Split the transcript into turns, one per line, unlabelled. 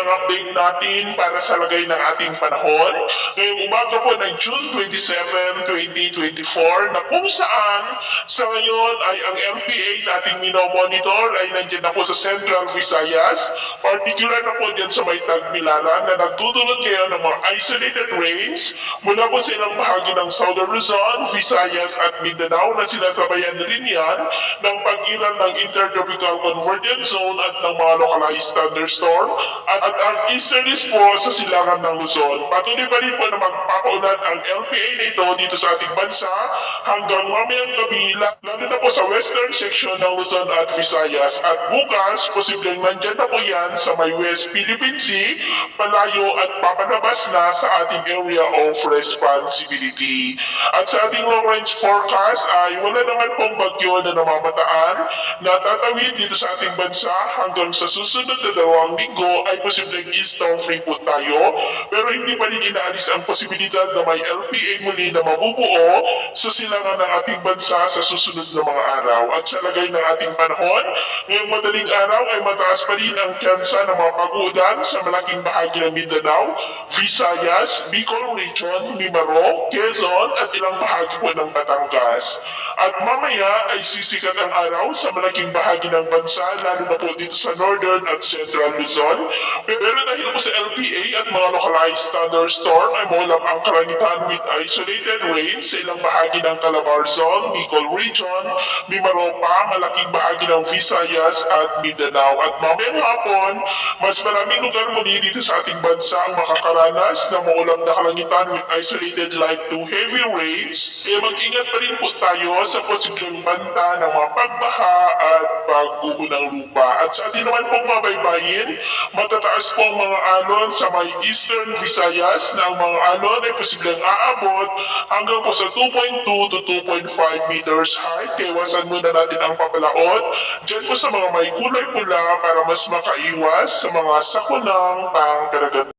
ang update natin para sa lagay ng ating panahon. Ngayong umaga po ng June 27, 2024 na kung saan sa ngayon ay ang LPA nating minomonitor ay nandiyan na po sa Central Visayas, particular na po dyan sa may Tagbilaran na nagtutulot ngayon ng mga isolated rains mula po sa ilang bahagi ng Southern Luzon, Visayas at Mindanao na sinatabayan rin yan ng pag-iral ng Intertropical Convergence Zone at ng mga localized thunderstorm at ang easterlies po sa silangan ng Luzon. Patuloy pa rin po na magpapaulan ang LPA na ito dito sa ating bansa hanggang mamayang gabi, lalo na po sa western section ng Luzon at Visayas. At bukas, posibleng nandyan na po yan sa may West Philippine Sea, palayo at papanabas na sa ating area of responsibility. At sa ating long range forecast ay wala naman pong bagyo na namamataan na tatawid dito sa ating bansa hanggang sa susunod na 2 linggo ay posibleng storm free po tayo, pero hindi pa rin inaalis ang posibilidad na may LPA muli na mabubuo sa silangan ng ating bansa sa susunod na mga araw. At sa lagay ng ating panahon, ngayong madaling araw ay mataas pa rin ang tsansa ng mga pag-uulan sa malaking bahagi ng Mindanao, Visayas, Bicol Region, Mimaroc, Quezon at ilang bahagi po ng Batangas. At mamaya ay sisikat ang araw sa malaking bahagi ng bansa, lalo na po dito sa Northern at Central Luzon. Pero dahil po sa LPA at mga localized thunderstorm ay maulam ang kalangitan with isolated rain sa ilang bahagi ng Calabarzon, Bicol Region, Mimaropa, malaking bahagi ng Visayas at Mindanao. At mamayang hapon, mas maraming lugar muli dito sa ating bansa ang makakaranas ng maulam na kalangitan with isolated light to heavy rains. Kaya mag-ingat pa rin po tayo sa posibleng banta ng mga pagbaha at pagguho ng lupa. At sa atin naman pong mabaybayin, matataas po ang mga alon sa may Eastern Visayas na ang mga alon ay posibleng aabot hanggang po sa 2.2 to 2.5 meters high. Kaya iwasan muna natin ang papalaot dyan po sa mga may kulay pula para mas makaiwas sa mga sakunang pangkaragatan.